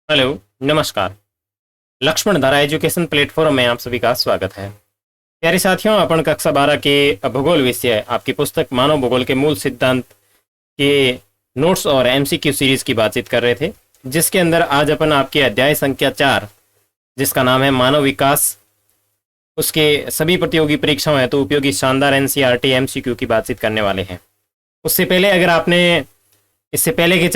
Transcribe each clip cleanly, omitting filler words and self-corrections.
Hello, नमस्कार। लक्ष्मण धारा education platform में आप सभी का स्वागत है। प्यारे साथियों, अपन कक्षा 12 के भूगोल विषय आपकी पुस्तक मानव भूगोल के मूल सिद्धांत के नोट्स और एमसीक्यू सीरीज की बातचीत कर रहे थे, जिसके अंदर आज अपन आपके अध्याय संख्या 4, जिसका नाम है मानव विकास, उसके सभी प्रतियोगी परीक्षाओं है तो उपयोगी शानदार एनसीईआरटी एमसीक्यू की बातचीत करने वाले हैं। उससे पहले अगर आपने इससे पहले के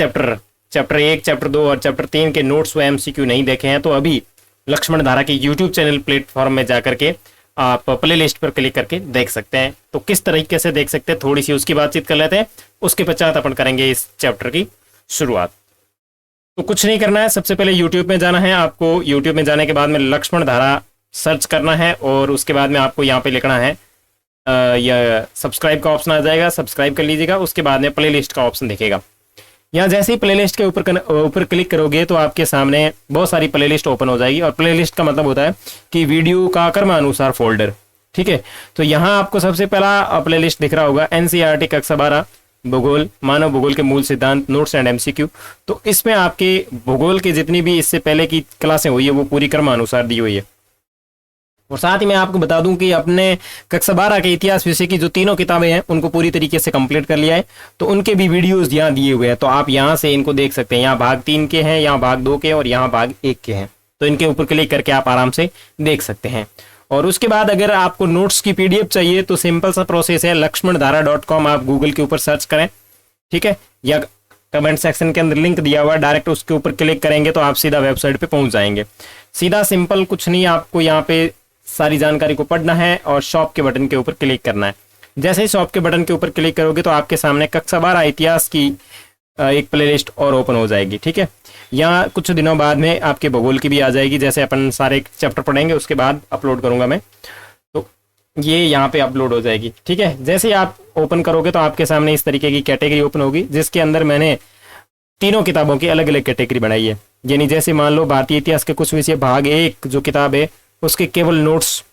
चैप्टर 1, चैप्टर 2 और चैप्टर 3 के नोट्स व एमसीक्यू नहीं देखे हैं तो अभी लक्ष्मण धारा के यूट्यूब चैनल प्लेटफॉर्म में जाकर के आप प्ले लिस्ट पर क्लिक करके देख सकते हैं। तो किस तरीके से देख सकते हैं, थोड़ी सी उसकी बातचीत कर लेते हैं। उसके पश्चात अपन करेंगे इस चैप्टर की शुरुआत। तो कुछ नहीं करना है, सबसे पहले यूट्यूब में जाना है। आपको यूट्यूब में जाने के बाद में लक्ष्मण धारा सर्च करना है और उसके बाद में आपको यहाँ पे लिखना है या सब्सक्राइब का ऑप्शन आ जाएगा, सब्सक्राइब कर लीजिएगा। उसके बाद में प्ले लिस्ट का ऑप्शन दिखेगा। यहाँ जैसे ही प्लेलिस्ट के ऊपर क्लिक करोगे तो आपके सामने बहुत सारी प्लेलिस्ट ओपन हो जाएगी। और प्लेलिस्ट का मतलब होता है कि वीडियो का क्रमानुसार फोल्डर, ठीक है। तो यहाँ आपको सबसे पहला प्लेलिस्ट दिख रहा होगा एनसीईआरटी कक्षा 12 भूगोल, मानव भूगोल के मूल सिद्धांत, नोट्स एंड एमसीक्यू। तो इसमें आपके भूगोल की जितनी भी इससे पहले की क्लासें हुई है वो पूरी क्रमानुसार दी हुई है। और साथ ही मैं आपको बता दूं कि अपने कक्षा 12 के इतिहास विषय की जो तीनों किताबें हैं उनको पूरी तरीके से कंप्लीट कर लिया है, तो उनके भी वीडियोस यहाँ दिए हुए हैं। तो आप यहाँ से इनको देख सकते हैं। यहाँ भाग 3 के हैं, यहाँ भाग 2 के और यहाँ भाग 1 के हैं। तो इनके ऊपर क्लिक करके आप आराम से देख सकते हैं। और उसके बाद अगर आपको नोट्स की पीडीएफ चाहिए तो सिंपल सा प्रोसेस है, lakshmandhara.com आप गूगल के ऊपर सर्च करें, ठीक है, या कमेंट सेक्शन के अंदर लिंक दिया हुआ है, डायरेक्ट उसके ऊपर क्लिक करेंगे तो आप सीधा वेबसाइट पे पहुंच जाएंगे। सीधा सिंपल, कुछ नहीं, आपको यहाँ पे सारी जानकारी को पढ़ना है और शॉप के बटन के ऊपर क्लिक करना है। जैसे ही शॉप के बटन के ऊपर क्लिक करोगे तो आपके सामने कक्षा 12 इतिहास की एक प्लेलिस्ट और ओपन हो जाएगी, ठीक है। यहाँ कुछ दिनों बाद में आपके भूगोल की भी आ जाएगी। जैसे अपन सारे चैप्टर पढ़ेंगे उसके बाद अपलोड करूंगा मैं, तो ये यहाँ पे अपलोड हो जाएगी, ठीक है। जैसे ही आप ओपन करोगे तो आपके सामने इस तरीके की कैटेगरी ओपन होगी, जिसके अंदर मैंने तीनों किताबों की अलग अलग कैटेगरी बनाई है। यानी जैसे मान लो भारतीय इतिहास के कुछ विषय भाग 1 जो किताब है उसके केवल नोट्स,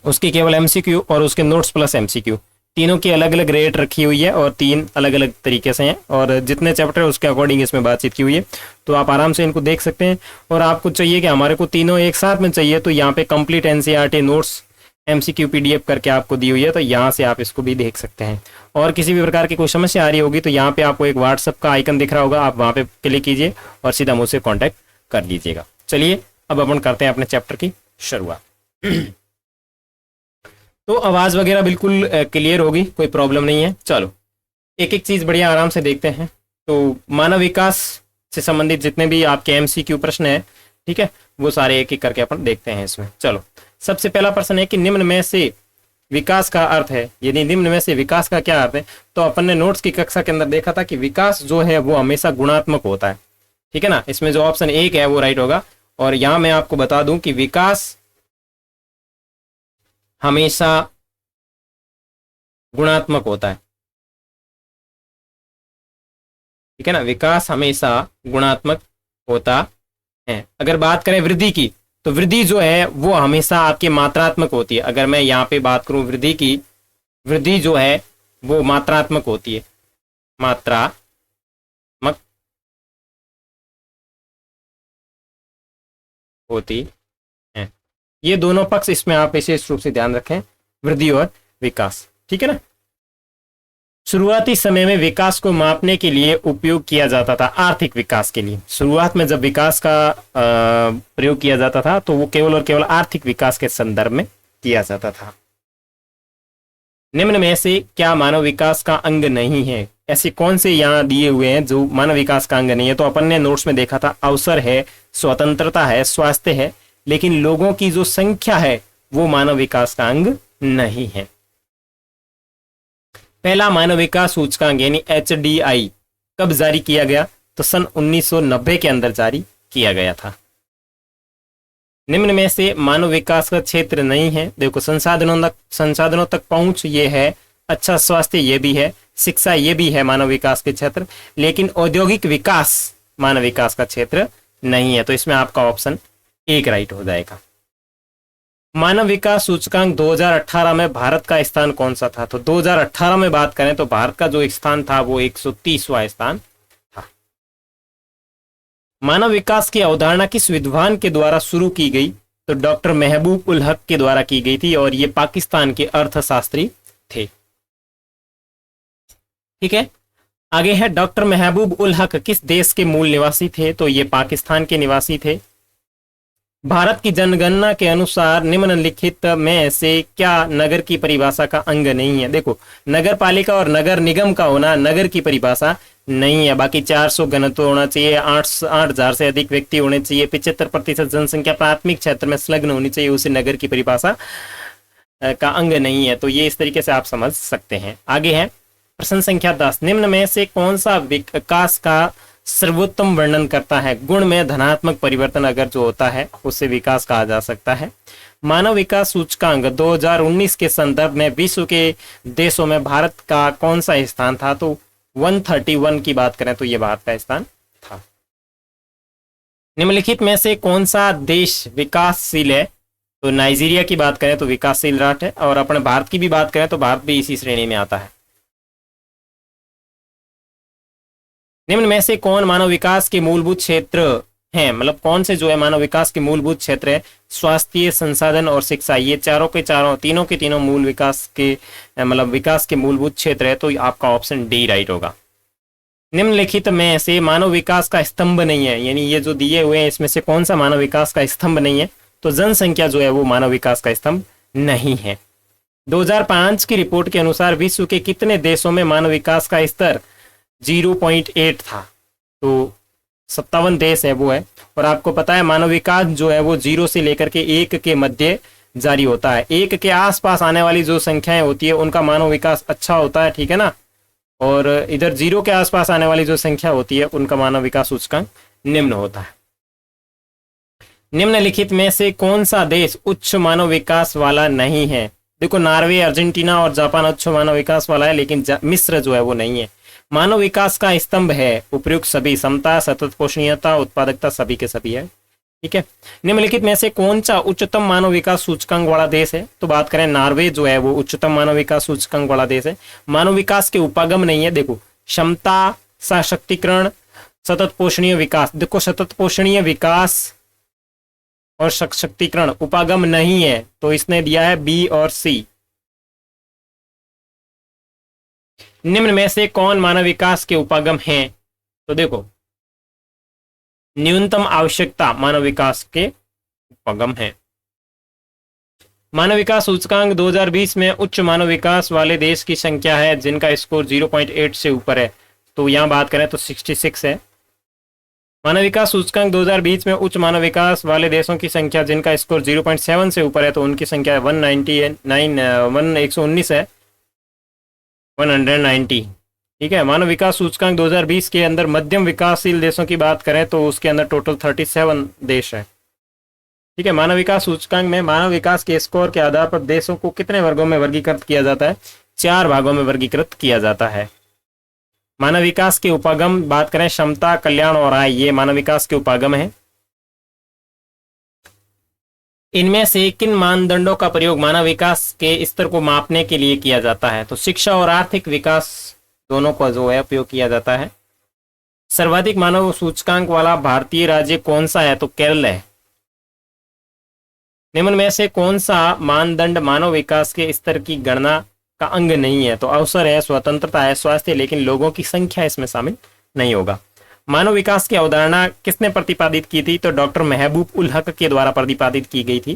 उसकी केवल एमसीक्यू और उसके नोट्स प्लस एमसीक्यू, तीनों की अलग अलग रेट रखी हुई है और 3 अलग अलग तरीके से हैं। और जितने चैप्टर है उसके अकॉर्डिंग इसमें बातचीत की हुई है, तो आप आराम से इनको देख सकते हैं। और आपको चाहिए कि हमारे को तीनों एक साथ में चाहिए तो यहाँ पे complete NCERT notes MCQ PDF करके आपको दी हुई है, तो यहाँ से आप इसको भी देख सकते हैं। और किसी भी प्रकार की कोई समस्या आ रही होगी तो यहाँ पे आपको एक व्हाट्सअप का आइकन दिख रहा होगा, आप वहाँ पे क्लिक कीजिए और सीधा मुझसे कॉन्टैक्ट कर लीजिएगा। चलिए अब अपन करते हैं अपने चैप्टर की शुरुआत। तो आवाज वगैरह बिल्कुल क्लियर होगी, कोई प्रॉब्लम नहीं है। चलो एक एक चीज बढ़िया आराम से देखते हैं। तो मानव विकास से संबंधित जितने भी आपके एमसीक्यू प्रश्न है, ठीक है, वो सारे एक एक करके अपन देखते हैं इसमें। चलो सबसे पहला प्रश्न है कि निम्न में से विकास का अर्थ है। यदि निम्न में से विकास का क्या अर्थ है, तो अपन ने नोट्स की कक्षा के अंदर देखा था कि विकास जो है वो हमेशा गुणात्मक होता है, ठीक है ना। इसमें जो ऑप्शन 1 है वो राइट होगा। और यहां मैं आपको बता दूं कि विकास हमेशा गुणात्मक होता है, ठीक है ना। विकास हमेशा गुणात्मक होता है। अगर बात करें वृद्धि की, तो वृद्धि जो है वो हमेशा आपकी मात्रात्मक होती है। अगर मैं यहाँ पे बात करूं वृद्धि की, वृद्धि जो है वो मात्रात्मक होती है, मात्रात्मक होती है। ये दोनों पक्ष इसमें आप विशेष रूप से ध्यान रखें, वृद्धि और विकास, ठीक है ना। शुरुआती समय में विकास को मापने के लिए उपयोग किया जाता था आर्थिक विकास के लिए। शुरुआत में जब विकास का प्रयोग किया जाता था तो वो केवल और केवल आर्थिक विकास के संदर्भ में किया जाता था। निम्न में से क्या मानव विकास का अंग नहीं है? ऐसे कौन से यहाँ दिए हुए हैं जो मानव विकास का अंग नहीं है? तो अपन ने नोट्स में देखा था, अवसर है, स्वतंत्रता है, स्वास्थ्य है, लेकिन लोगों की जो संख्या है वो मानव विकास का अंग नहीं है। पहला मानव विकास सूचकांक यानी HDI कब जारी किया गया? तो सन 1990 के अंदर जारी किया गया था। निम्न में से मानव विकास का क्षेत्र नहीं है। देखो संसाधनों तक पहुंच ये है, अच्छा स्वास्थ्य ये भी है, शिक्षा ये भी है मानव विकास के क्षेत्र, लेकिन औद्योगिक विकास मानव विकास का क्षेत्र नहीं है। तो इसमें आपका ऑप्शन 1 राइट हो जाएगा। मानव विकास सूचकांक 2018 में भारत का स्थान कौन सा था? तो 2018 में बात करें तो भारत का जो स्थान था वो 130वां स्थान था। मानव विकास की अवधारणा किस विद्वान के द्वारा शुरू की गई? तो डॉक्टर महबूब उल हक के द्वारा की गई थी और ये पाकिस्तान के अर्थशास्त्री थे। ठीक है, आगे है डॉक्टर महबूब उल हक किस देश के मूल निवासी थे? तो ये पाकिस्तान के निवासी थे। भारत की जनगणना के अनुसार निम्नलिखित में से क्या नगर की परिभाषा का अंग नहीं है? देखो, नगर पालिका और नगर निगम का होना नगर की परिभाषा नहीं है। बाकी 400 घनत्व होना चाहिए, 8,000 से अधिक व्यक्ति होने चाहिए, 75% जनसंख्या प्राथमिक क्षेत्र में संलग्न होनी चाहिए, उसे नगर की परिभाषा का अंग नहीं है। तो ये इस तरीके से आप समझ सकते हैं। आगे है प्रश्न संख्या 10, निम्न में से कौन सा विकास का सर्वोत्तम वर्णन करता है? गुण में धनात्मक परिवर्तन अगर जो होता है उसे विकास कहा जा सकता है। मानव विकास सूचकांक 2019 के संदर्भ में विश्व के देशों में भारत का कौन सा स्थान था? तो 131 की बात करें तो यह भारत का स्थान था। निम्नलिखित में से कौन सा देश विकासशील है? तो नाइजीरिया की बात करें तो विकासशील राष्ट्र है, और अपने भारत की भी बात करें तो भारत भी इसी श्रेणी में आता है। निम्न में से कौन मानव विकास के मूलभूत क्षेत्र हैं? मतलब कौन से जो है मानव विकास के मूलभूत क्षेत्र है? स्वास्थ्य, संसाधन और शिक्षा, ये चारों के चारों, तीनों के तीनों मूल विकास के मतलब विकास के मूलभूत क्षेत्र है। तो आपका ऑप्शन डी राइट होगा। निम्नलिखित में से मानव विकास का स्तंभ नहीं है, यानी ये जो दिए हुए हैं इसमें से कौन सा मानव विकास का स्तंभ नहीं है? तो जनसंख्या जो है वो मानव विकास का स्तंभ नहीं है। 2005 की रिपोर्ट के अनुसार विश्व के कितने देशों में मानव विकास का स्तर 0.8 था? तो 57 देश है वो है। और आपको पता है मानव विकास जो है वो 0 से लेकर के 1 के मध्य जारी होता है। 1 के आसपास आने वाली जो संख्याएं होती है उनका मानव विकास अच्छा होता है, ठीक है ना। और इधर 0 के आसपास आने वाली जो संख्या होती है उनका मानव विकास सूचकांक निम्न होता है। निम्नलिखित में से कौन सा देश उच्च मानव विकास वाला नहीं है? देखो, नॉर्वे, अर्जेंटीना और जापान उच्च मानव विकास वाला है, लेकिन मिस्र जो है वो नहीं है। मानव विकास का स्तंभ है उपयुक्त सभी, समता, सतत पोषणीयता, उत्पादकता, सभी के सभी है। ठीक है, निम्नलिखित में से कौन सा उच्चतम मानव विकास सूचकांक वाला देश है? तो बात करें नॉर्वे जो है वो उच्चतम मानव विकास सूचकांक वाला देश है। मानव विकास के उपागम नहीं है। देखो, क्षमता, सशक्तिकरण, सतत पोषणीय विकास, देखो सतत पोषणीय विकास और सशक्तिकरण उपागम नहीं है, तो इसने दिया है बी और सी। निम्न में से कौन मानव विकास के उपागम हैं? तो देखो, न्यूनतम आवश्यकता मानव विकास के उपागम है। मानव विकास सूचकांक 2020 में उच्च मानव विकास वाले देश की संख्या है जिनका स्कोर 0.8 से ऊपर है। तो यहां बात करें तो 66 है। मानव विकास सूचकांक 2020 में उच्च मानव विकास वाले देशों की संख्या जिनका स्कोर 0.7 से ऊपर है, तो उनकी संख्या 119 है, 190। ठीक है, मानव विकास सूचकांक 2020 के अंदर मध्यम विकासशील देशों की बात करें तो उसके अंदर टोटल 37 देश है। ठीक है, मानव विकास सूचकांक में मानव विकास के स्कोर के आधार पर देशों को कितने वर्गों में वर्गीकृत किया जाता है? 4 भागों में वर्गीकृत किया जाता है। मानव विकास के उपागम बात करें, क्षमता, कल्याण और आय, ये मानव विकास के उपागम है। इनमें से किन मानदंडों का प्रयोग मानव विकास के स्तर को मापने के लिए किया जाता है? तो शिक्षा और आर्थिक विकास दोनों का जो है उपयोग किया जाता है। सर्वाधिक मानव सूचकांक वाला भारतीय राज्य कौन सा है? तो केरल है। निम्न में से कौन सा मानदंड मानव विकास के स्तर की गणना का अंग नहीं है? तो अवसर है, स्वतंत्रता है, स्वास्थ्य, लेकिन लोगों की संख्या इसमें शामिल नहीं होगा। मानव विकास की अवधारणा किसने प्रतिपादित की थी? तो डॉक्टर महबूब उल हक के द्वारा प्रतिपादित की गई थी।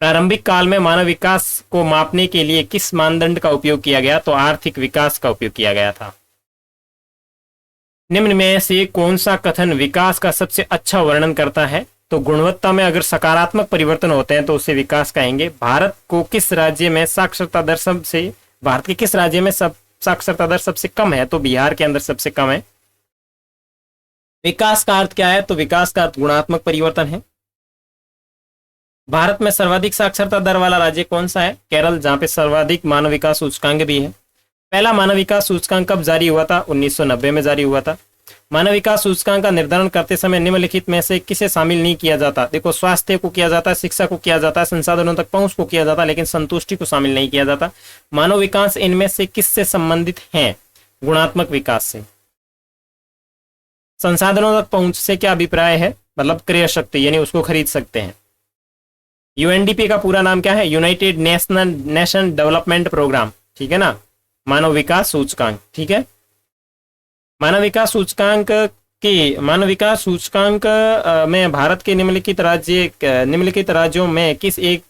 प्रारंभिक काल में मानव विकास को मापने के लिए किस मानदंड का उपयोग किया गया? तो आर्थिक विकास का उपयोग किया गया था। निम्न में से कौन सा कथन विकास का सबसे अच्छा वर्णन करता है? तो गुणवत्ता में अगर सकारात्मक परिवर्तन होते हैं तो उसे विकास कहेंगे। भारत के किस राज्य में साक्षरता दर साक्षरता दर सबसे कम है? तो बिहार के अंदर सबसे कम है। विकास का अर्थ क्या है? तो विकास का अर्थ गुणात्मक परिवर्तन है। भारत में सर्वाधिक साक्षरता दर वाला राज्य कौन सा है? केरल, जहां पे सर्वाधिक मानव विकास सूचकांक भी है। पहला मानव विकास सूचकांक कब जारी हुआ था? 1990 में जारी हुआ था। मानव विकास सूचकांक का निर्धारण करते समय निम्नलिखित में से किसे शामिल नहीं किया जाता? देखो, स्वास्थ्य को किया जाता है, शिक्षा को किया जाता है, संसाधनों तक पहुंच को किया जाता है, लेकिन संतुष्टि को शामिल नहीं किया जाता। मानव विकास इनमें से किससे संबंधित है? गुणात्मक विकास से। संसाधनों तक पहुंच से क्या अभिप्राय है, मतलब क्रय शक्ति, यानी उसको खरीद सकते हैं। यूएनडीपी का पूरा नाम क्या है, यूनाइटेड नेशन डेवलपमेंट प्रोग्राम, ठीक है ना, मानव विकास सूचकांक, ठीक है। मानव विकास सूचकांक में भारत के निम्नलिखित राज्यों में किस एक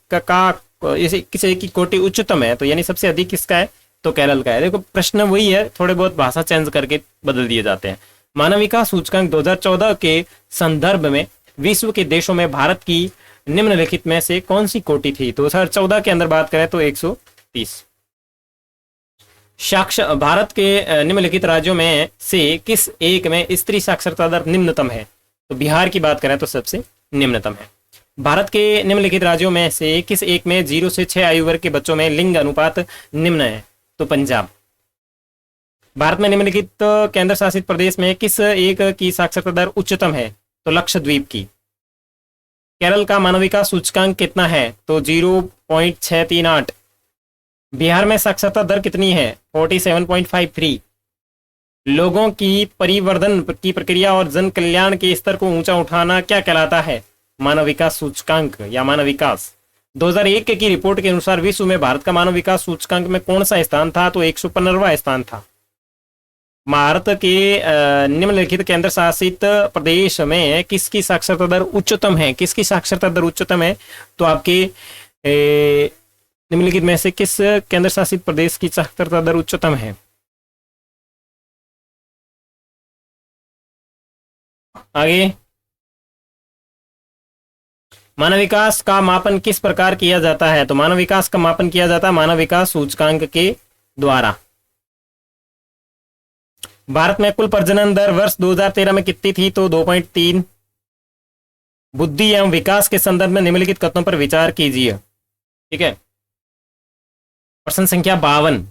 की कोटि उच्चतम है, तो यानी सबसे अधिक किसका है, तो केरल का है। देखो प्रश्न वही है, थोड़े बहुत भाषा चेंज करके बदल दिए जाते हैं। मानव विकास सूचकांक 2014 के संदर्भ में विश्व के देशों में भारत की निम्नलिखित में से कौन सी कोटि थी, 2014 के अंदर बात करें तो 130। भारत के निम्नलिखित राज्यों में से किस एक में स्त्री साक्षरता दर निम्नतम है, तो बिहार की बात करें तो सबसे निम्नतम है। भारत के निम्नलिखित राज्यों में से किस एक में 0 से 6 आयु वर्ग के बच्चों में लिंग अनुपात निम्न है, तो पंजाब। भारत में निम्नलिखित केंद्र शासित प्रदेश में किस एक की साक्षरता दर उच्चतम है, तो लक्षद्वीप की। केरल का मानव विकास सूचकांक कितना है, तो 0.638। बिहार में साक्षरता दर कितनी है, 47.53। लोगों की परिवर्धन की प्रक्रिया और जन कल्याण के स्तर को ऊंचा उठाना क्या कहलाता है, मानव विकास सूचकांक या मानव विकास। 2001 की रिपोर्ट के अनुसार विश्व में भारत का मानव विकास सूचकांक में कौन सा स्थान था, तो 115वां स्थान था। भारत के निम्नलिखित केंद्र शासित प्रदेश में किसकी साक्षरता दर उच्चतम है, किसकी साक्षरता दर उच्चतम है, तो आपके निम्नलिखित में से किस केंद्र शासित प्रदेश की साक्षरता दर उच्चतम है। आगे, मानव विकास का मापन किस प्रकार किया जाता है, तो मानव विकास का मापन किया जाता है मानव विकास सूचकांक के द्वारा। भारत में कुल प्रजनन दर वर्ष 2013 में कितनी थी, तो 2.3। बुद्धि एवं विकास के संदर्भ में निम्नलिखित कथनों पर विचार कीजिए, ठीक है। प्रश्न संख्या 52।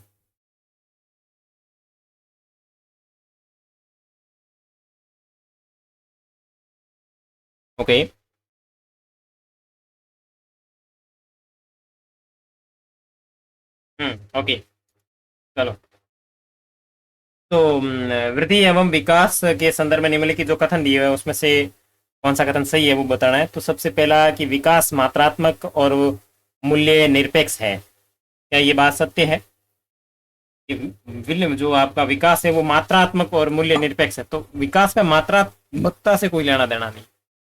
ओके, ओके, चलो। तो वृद्धि एवं विकास के संदर्भ में निम्नलिखित जो कथन दिए हुए हैं उसमें से कौन सा कथन सही है वो बताना है। तो सबसे पहला कि विकास मात्रात्मक और मूल्य निरपेक्ष है, क्या ये बात सत्य है कि जो आपका विकास है वो मात्रात्मक और मूल्य निरपेक्ष है, तो विकास का मात्रात्मकता से कोई लेना देना नहीं।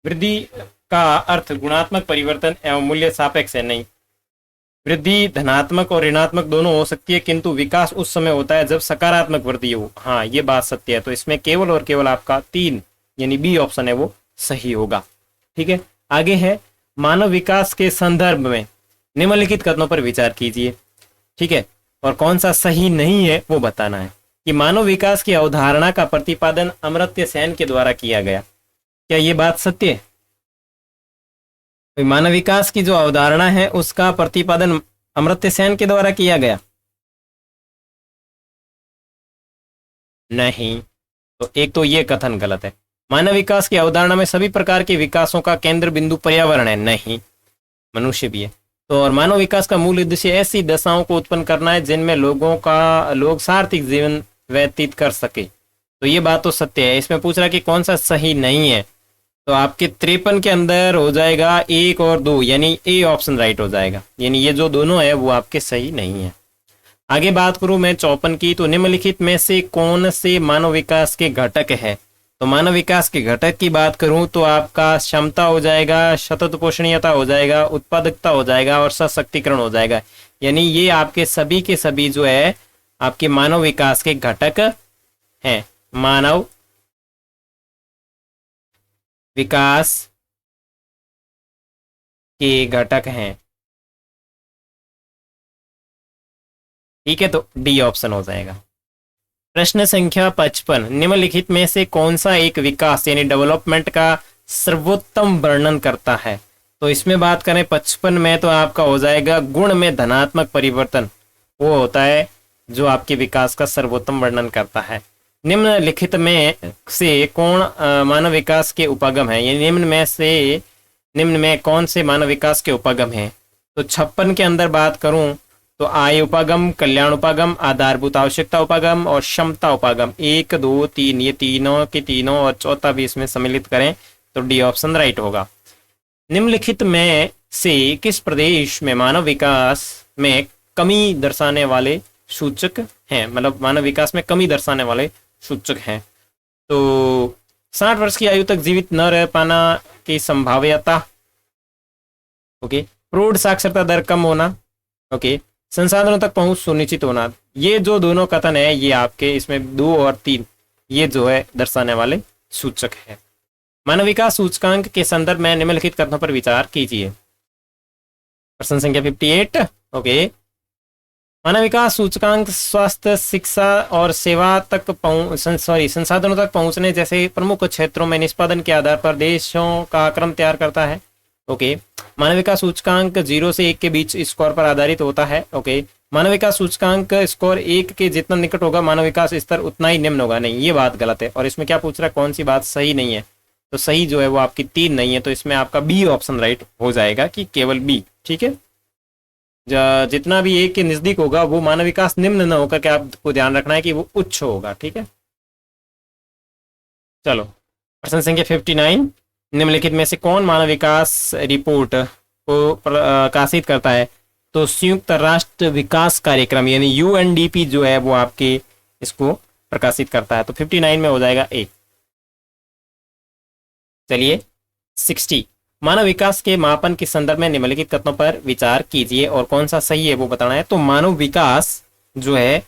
वृद्धि का अर्थ गुणात्मक परिवर्तन एवं मूल्य सापेक्ष है, नहीं। वृद्धि धनात्मक और ऋणात्मक दोनों हो सकती है, किंतु विकास उस समय होता है जब सकारात्मक वृद्धि हो। हाँ, ये बात सत्य है। तो इसमें केवल और केवल आपका 3 यानी बी ऑप्शन है वो सही होगा, ठीक है। आगे है मानव विकास के संदर्भ में निम्नलिखित कथनों पर विचार कीजिए, ठीक है, और कौन सा सही नहीं है वो बताना है। कि मानव विकास की अवधारणा का प्रतिपादन अमर्त्य सेन के द्वारा किया गया, क्या ये बात सत्य है। मानव विकास की जो अवधारणा है उसका प्रतिपादन अमर्त्य सेन के द्वारा किया गया, नहीं। तो एक तो ये कथन गलत है। मानव विकास की अवधारणा में सभी प्रकार के विकासों का केंद्र बिंदु पर्यावरण है, नहीं, मनुष्य भी है। तो और मानव विकास का मूल उद्देश्य ऐसी दशाओं को उत्पन्न करना है जिनमें लोग सार्थक जीवन व्यतीत कर सके, तो ये बात तो सत्य है। इसमें पूछ रहा कि कौन सा सही नहीं है, तो आपके 53 के अंदर हो जाएगा 1 और 2, यानी ए ऑप्शन राइट हो जाएगा, यानी ये जो दोनों है वो आपके सही नहीं है। आगे बात करूं मैं 54 की, तो निम्नलिखित में से कौन से मानव विकास के घटक है। तो मानव विकास के घटक की बात करूं तो आपका क्षमता हो जाएगा, सतत पोषणीयता हो जाएगा, उत्पादकता हो जाएगा और सशक्तिकरण हो जाएगा। यानी ये आपके सभी के सभी जो है आपके मानव विकास के घटक हैं, मानव विकास के घटक हैं, ठीक है। तो डी ऑप्शन हो जाएगा। प्रश्न संख्या 55, निम्नलिखित में से कौन सा एक विकास यानी डेवलपमेंट का सर्वोत्तम वर्णन करता है। तो इसमें बात करें 55 में तो आपका हो जाएगा गुण में धनात्मक परिवर्तन, वो होता है जो आपके विकास का सर्वोत्तम वर्णन करता है। निम्नलिखित में से कौन मानव विकास के उपगम है, यानी निम्न में कौन से मानव विकास के उपगम हैं। तो 56 के अंदर बात करूं तो आय उपागम, कल्याण उपागम, आधारभूत आवश्यकता उपागम और क्षमता उपागम, 1 2 3, ये तीनों के तीनों और चौथा भी इसमें सम्मिलित करें तो डी ऑप्शन राइट होगा। निम्नलिखित में से किस प्रदेश में मानव विकास में कमी दर्शाने वाले सूचक हैं, मतलब मानव विकास में कमी दर्शाने वाले सूचक हैं? तो 60 वर्ष की आयु तक जीवित न रह पाना की संभाव्यता, ओके, प्रौढ़ साक्षरता दर कम होना, ओके, संसाधनों तक पहुंच सुनिश्चित होना। ये जो दोनों कथन है ये आपके इसमें 2 और 3 ये जो है दर्शाने वाले सूचक है। मानव विकास सूचकांक के संदर्भ में निम्नलिखित कथनों पर विचार कीजिए। प्रश्न संख्या 58, ओके। मानव विकास सूचकांक स्वास्थ्य, शिक्षा और सेवा तक संसाधनों तक पहुंचने जैसे प्रमुख क्षेत्रों में निष्पादन के आधार पर देशों का क्रम तैयार करता है, ओके। मानव विकास सूचकांक 0 से 1 के बीच स्कोर पर आधारित होता है, ओके। मानव विकास सूचकांक स्कोर 1 के जितना निकट होगा मानव विकास स्तर उतना ही निम्न होगा, नहीं, ये बात गलत है। और इसमें क्या पूछ रहा है, कौन सी बात सही नहीं है? तो सही जो है वो आपकी 3 नहीं है, तो इसमें आपका बी ऑप्शन राइट हो जाएगा कि केवल बी, ठीक है। जितना भी 1 के नजदीक होगा वो मानव विकास निम्न न होकर के आपको ध्यान रखना है कि वो उच्च होगा, ठीक है। चलो प्रश्न संख्या 59, निम्नलिखित में से कौन मानव विकास रिपोर्ट को प्रकाशित करता है? तो संयुक्त राष्ट्र विकास कार्यक्रम यानी यूएनडीपी जो है वो आपके इसको प्रकाशित करता है, तो 59 में हो जाएगा ए। चलिए 60, मानव विकास के मापन के संदर्भ में निम्नलिखित कथनों पर विचार कीजिए और कौन सा सही है वो बताना है। तो मानव विकास जो है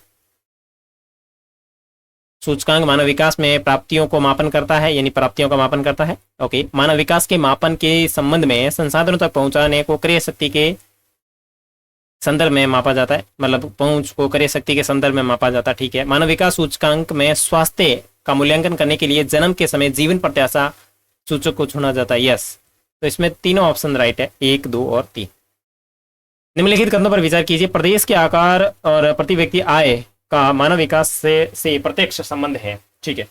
सूचकांक मानव विकास में प्राप्तियों को मापन करता है, यानी प्राप्तियों का मापन करता है, ओके। मानव विकास के मापन के संबंध में संसाधनों तक पहुंचाने को क्रय शक्ति के संदर्भ में मापा जाता है, मतलब पहुंच को क्रय शक्ति के संदर्भ में मापा जाता है, ठीक है। मानव विकास सूचकांक में स्वास्थ्य का मूल्यांकन करने के लिए जन्म के समय जीवन प्रत्याशा सूचक को चुना जाता है, यस। तो इसमें तीनों ऑप्शन राइट है, 1 2 और 3। निम्नलिखित कथनों पर विचार कीजिए। प्रदेश के आकार और प्रति व्यक्ति आय का मानव विकास से प्रत्यक्ष संबंध है, ठीक है।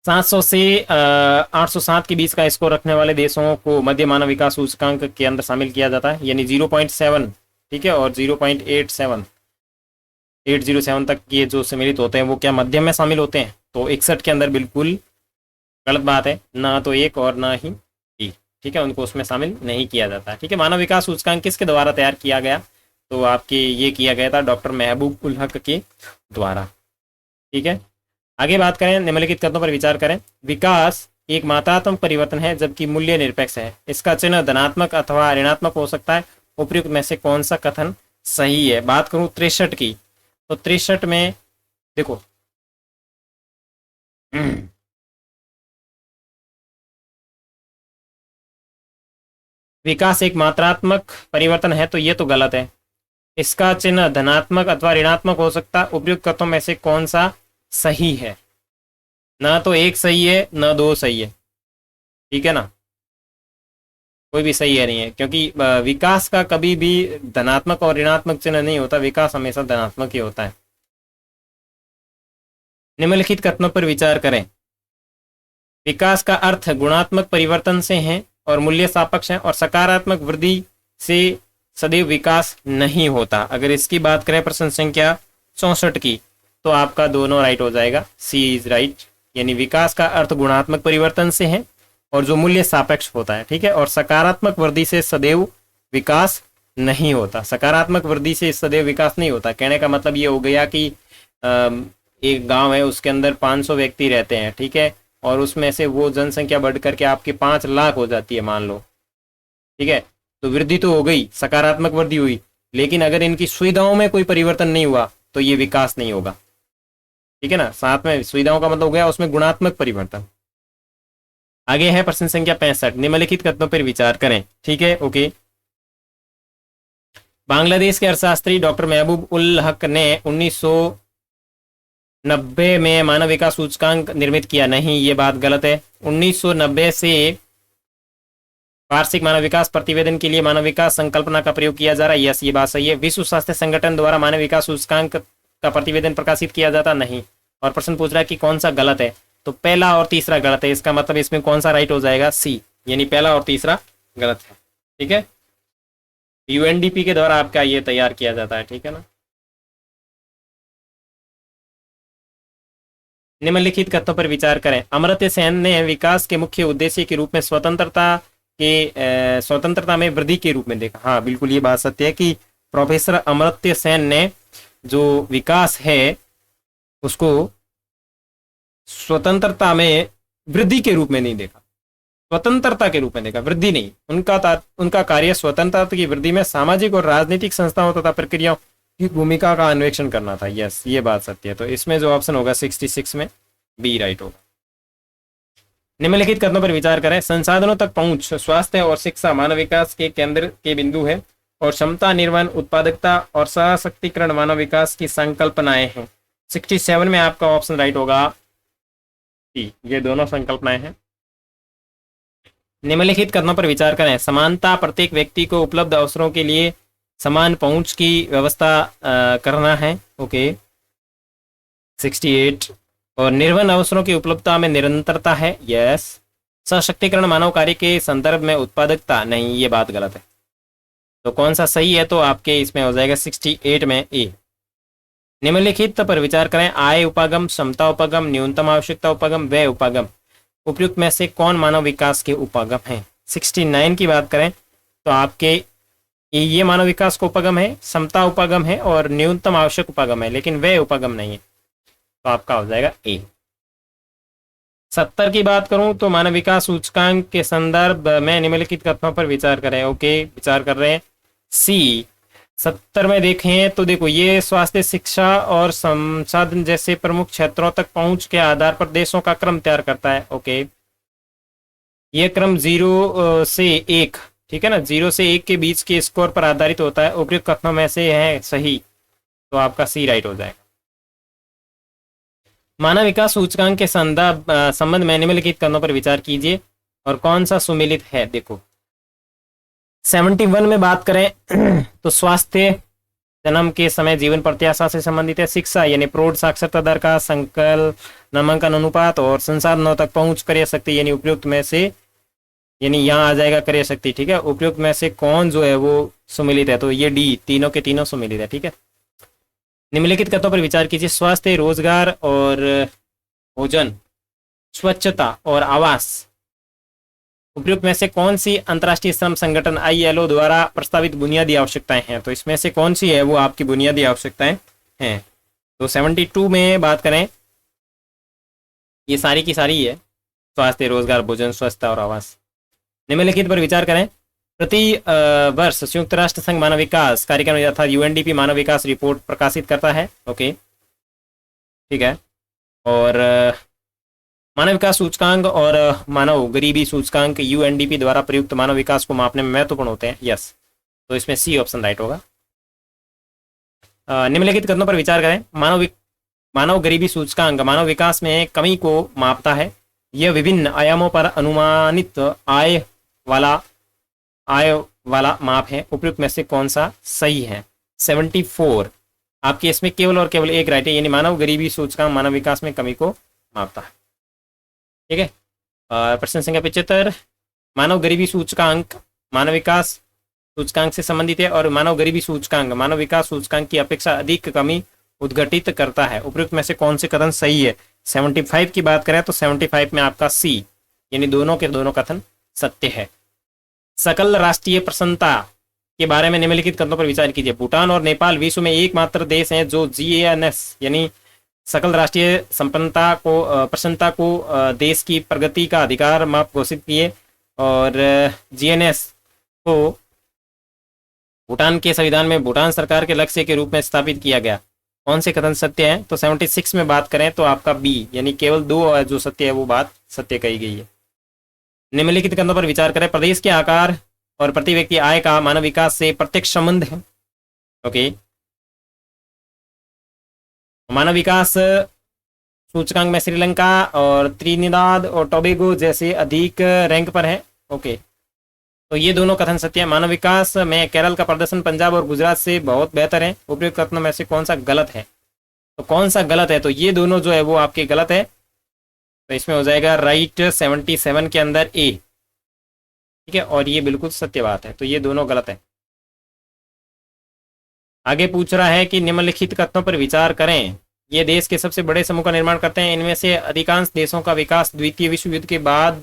700 से 807 के बीच का स्कोर रखने वाले देशों को मध्य मानव विकास सूचकांक के अंदर शामिल किया जाता है, यानी 0.7, ठीक है, और 807 तक ये जो सम्मिलित होते हैं वो क्या मध्यम में शामिल होते हैं? तो 61 के अंदर बिल्कुल गलत बात है, ना तो 1 और ना ही 3, ठीक है, उनको उसमें शामिल नहीं किया जाता, ठीक है। मानव विकास सूचकांक किसके द्वारा तैयार किया गया? तो आपके ये किया गया था डॉक्टर महबूब उल हक के द्वारा, ठीक है। आगे बात करें, निम्नलिखित कथनों पर विचार करें। विकास एक मात्रात्मक परिवर्तन है जबकि मूल्य निरपेक्ष है, इसका चिन्ह धनात्मक अथवा ऋणात्मक हो सकता है, उपयुक्त में से कौन सा कथन सही है? बात करूं 63 की, तो 63 में देखो विकास एक मात्रात्मक परिवर्तन है, तो ये तो गलत है। इसका चिन्ह धनात्मक अथवा ऋणात्मक हो सकता है, उपयुक्त कथनों में से कौन सा सही है? ना तो 1 सही है ना 2 सही है, ठीक है ना, कोई भी सही है नहीं है, क्योंकि विकास का कभी भी धनात्मक और ऋणात्मक चिन्ह नहीं होता, विकास हमेशा धनात्मक ही होता है। निम्नलिखित कथनों पर विचार करें। विकास का अर्थ गुणात्मक परिवर्तन से है और मूल्य सापेक्ष है, और सकारात्मक वृद्धि से सदैव विकास नहीं होता। अगर इसकी बात करें प्रश्न संख्या 64 की, तो आपका दोनों राइट हो जाएगा, सी इज राइट, यानी विकास का अर्थ गुणात्मक परिवर्तन से है और जो मूल्य सापेक्ष होता है, ठीक है, और सकारात्मक वृद्धि से सदैव विकास नहीं होता। सकारात्मक वृद्धि से सदैव विकास नहीं होता, कहने का मतलब ये हो गया कि एक गांव है उसके अंदर 500 व्यक्ति रहते हैं, ठीक है, और उसमें से वो जनसंख्या बढ़ करके आपकी 5 लाख हो जाती है मान लो, ठीक है, तो वृद्धि तो हो गई, सकारात्मक वृद्धि हुई, लेकिन अगर इनकी सुविधाओं में कोई परिवर्तन नहीं हुआ तो ये विकास नहीं होगा, ठीक है ना। साथ में सुविधाओं का मतलब हो गया उसमें गुणात्मक परिवर्तन। आगे है प्रश्न संख्या 65, निम्नलिखित कथनों पर विचार करें, ठीक है, ओके। बांग्लादेश के अर्थशास्त्री डॉक्टर महबूब उल हक ने 1990 में मानव विकास सूचकांक निर्मित किया, नहीं, ये बात गलत है। 1990 से वार्षिक मानव विकास प्रतिवेदन के लिए मानव विकास संकल्पना का प्रयोग किया जा रहा है, यस, ये बात सही है। विश्व स्वास्थ्य संगठन द्वारा मानव विकास सूचकांक का प्रतिवेदन प्रकाशित किया जाता, नहीं। और प्रश्न पूछ रहा है कि कौन सा गलत है, तो पहला और तीसरा गलत है, इसका मतलब इसमें कौन सा राइट हो जाएगा? सी, यानी पहला और तीसरा गलत है, ठीक है। यूएनडीपी के द्वारा आपका ये तैयार किया जाता है, ठीक है ना। निम्नलिखित कथनों पर विचार करें। अमर्त्य सेन ने विकास के मुख्य उद्देश्य के रूप में स्वतंत्रता में वृद्धि के रूप में देखा। हाँ बिल्कुल, ये बात सत्य है कि प्रोफेसर अमर्त्य सेन ने जो विकास है उसको स्वतंत्रता में वृद्धि के रूप में नहीं देखा, स्वतंत्रता के रूप में देखा, वृद्धि नहीं। उनका कार्य स्वतंत्रता की वृद्धि में सामाजिक और राजनीतिक संस्थाओं तथा प्रक्रियाओं की भूमिका का अन्वेषण करना था। यस, ये बात सत्य है। तो इसमें जो ऑप्शन होगा 66 में बी राइट होगा। निम्नलिखित कथनों पर विचार करें। संसाधनों तक पहुंच, स्वास्थ्य और शिक्षा मानव विकास के केंद्र के बिंदु है और क्षमता निर्माण, उत्पादकता और सशक्तिकरण मानव विकास की संकल्पनाएं हैं। 67 में आपका ऑप्शन राइट होगा, ये दोनों संकल्पनाएं हैं। निम्नलिखित कथनों पर विचार करें। समानता, प्रत्येक व्यक्ति को उपलब्ध अवसरों के लिए समान पहुंच की व्यवस्था करना है। ओके 68। और निर्वहन अवसरों की उपलब्धता में निरंतरता है। यस। सशक्तिकरण मानव कार्य के संदर्भ में उत्पादकता, नहीं, ये बात गलत है। तो कौन सा सही है? तो आपके इसमें हो जाएगा 68 में ए। निम्नलिखित पर विचार करें। आय उपागम, क्षमता उपागम, न्यूनतम आवश्यकता उपागम, व्यय उपागम, उपयुक्त में से कौन मानव विकास के उपागम है? 69 की बात करें तो आपके ये मानव विकास का उपागम है, क्षमता उपागम है और न्यूनतम आवश्यक उपागम है, लेकिन व्यय उपागम नहीं है। तो आपका हो जाएगा ए। 70 की बात करूं तो मानव विकास सूचकांक के संदर्भ में निम्नलिखित कथनों पर विचार करें। ओके, विचार कर रहे हैं। सी 70 में देखें तो देखो, ये स्वास्थ्य, शिक्षा और संसाधन जैसे प्रमुख क्षेत्रों तक पहुंच के आधार पर देशों का क्रम तैयार करता है। ओके, ये क्रम 0 से 1, ठीक है ना, 0 से 1 के बीच के स्कोर पर आधारित होता है। उपयुक्त कथनों में से है सही, तो आपका सी राइट हो जाएगा। मानव विकास सूचकांक के संबंध में निम्नलिखित कथनों पर विचार कीजिए और कौन सा सुमेलित है। देखो 71 में बात करें तो स्वास्थ्य जन्म के समय जीवन प्रत्याशा से संबंधित है। शिक्षा यानी प्रौढ़ साक्षरता दर का संकल नामांकन अनुपात और संसाधनों तक पहुंच क्रय शक्ति यानी उपयुक्त में से, यानी यहाँ आ जाएगा क्रय शक्ति, ठीक है। उपयुक्त में से कौन जो है वो सुमेलित है? तो ये डी, तीनों के तीनों सुमेलित है, ठीक है। निम्नलिखित कथनों पर विचार कीजिए। स्वास्थ्य, रोजगार और भोजन, स्वच्छता और आवास, उपयुक्त में से कौन सी अंतर्राष्ट्रीय श्रम संगठन ILO द्वारा प्रस्तावित बुनियादी आवश्यकताएं हैं? तो इसमें से कौन सी है वो आपकी बुनियादी आवश्यकताएं हैं? तो 72 में बात करें, ये सारी की सारी है, स्वास्थ्य, रोजगार, भोजन, स्वच्छता और आवास। निम्नलिखित पर विचार करें। प्रति वर्ष संयुक्त राष्ट्र संघ मानव विकास कार्यक्रम अर्थात UNDP मानव विकास रिपोर्ट प्रकाशित करता है। ओके, ठीक है। और मानव विकास सूचकांक और मानव गरीबी सूचकांक UNDP द्वारा प्रयुक्त मानव विकास को मापने में महत्वपूर्ण होते हैं। यस, तो इसमें सी ऑप्शन राइट होगा। निम्नलिखित कथनों पर विचार करें। मानव गरीबी सूचकांक मानव विकास में कमी को मापता है। यह विभिन्न आयामों पर अनुमानित आय वाला माप है। उपयुक्त में से कौन सा सही है? 74 आपके इसमें केवल और केवल एक राइट है, यानी मानव गरीबी सूचकांक मानव विकास में कमी को मापता है, ठीक है। प्रश्न संख्या 75। मानव गरीबी सूचकांक मानव विकास सूचकांक से संबंधित है और मानव गरीबी सूचकांक मानव विकास सूचकांक की अपेक्षा अधिक कमी उद्घटित करता है। उपयुक्त में से कौन से कथन सही है? 75 की बात करें तो 75 में आपका सी, यानी दोनों के दोनों कथन सत्य है। सकल राष्ट्रीय प्रसन्नता के बारे में निम्नलिखित कथनों पर विचार कीजिए। भूटान और नेपाल विश्व में एकमात्र देश हैं जो GNS यानी सकल राष्ट्रीय प्रसन्नता को देश की प्रगति का अधिकार माप घोषित किए और GNS को भूटान के संविधान में भूटान सरकार के लक्ष्य के रूप में स्थापित किया गया। कौन से कथन सत्य है? तो 76 में बात करें तो आपका बी, यानी केवल 2 जो सत्य है वो बात सत्य कही गई है। निम्नलिखित कथनों पर विचार करें। प्रदेश के आकार और प्रति व्यक्ति आय का मानव विकास से प्रत्यक्ष संबंध है। ओके, मानव विकास सूचकांक में श्रीलंका और त्रिनिदाद और टोबैगो जैसे अधिक रैंक पर है। ओके, तो ये दोनों कथन सत्य है। मानव विकास में केरल का प्रदर्शन पंजाब और गुजरात से बहुत बेहतर है। उपयुक्त कथनों में से कौन सा गलत है? तो कौन सा गलत है? तो ये दोनों जो है वो आपके गलत है, तो इसमें हो जाएगा राइट 77 के अंदर ए, ठीक है। और ये बिल्कुल सत्य बात है, तो ये दोनों गलत है। आगे पूछ रहा है कि निम्नलिखित कथनों पर विचार करें। ये देश के सबसे बड़े समूह का निर्माण करते हैं। इनमें से अधिकांश देशों का विकास द्वितीय विश्व युद्ध के बाद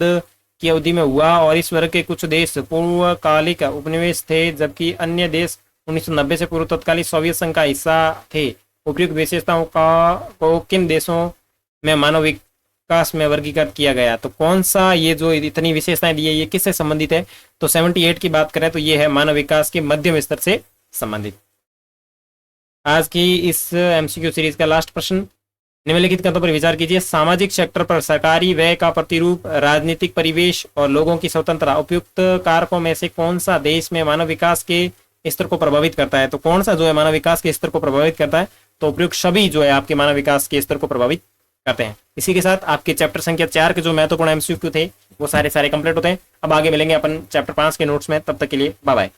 की अवधि में हुआ और इस वर्ग के कुछ देश पूर्वकालिक उपनिवेश थे, जबकि अन्य देश 1990 से पूर्व तत्कालीन सोवियत संघ का हिस्सा थे। उपयुक्त विशेषताओं को किन देशों में मानव विकास में वर्गीकृत किया गया? तो कौन सा ये जो इतनी विशेषताएं दी है ये किससे संबंधित है? तो 78 की बात करें तो ये है मानव विकास के मध्यम स्तर से संबंधित। आज की इस एमसीक्यू सीरीज का लास्ट प्रश्न, निम्नलिखित कथनों पर विचार कीजिए। सामाजिक सेक्टर पर सरकारी व्यय का प्रतिरूप, राजनीतिक परिवेश और लोगों की स्वतंत्रता उपयुक्त कारकों में से कौन सा देश में मानव विकास के स्तर को प्रभावित करता है? तो कौन सा जो है मानव विकास के स्तर को प्रभावित करता है? तो उपयुक्त सभी जो है आपके मानव विकास के स्तर को प्रभावित करते हैं। इसी के साथ आपके चैप्टर संख्या 4 के जो महत्वपूर्ण एमसीक्यू थे वो सारे कंप्लीट होते हैं। अब आगे मिलेंगे अपन चैप्टर 5 के नोट्स में, तब तक के लिए बाय बाय।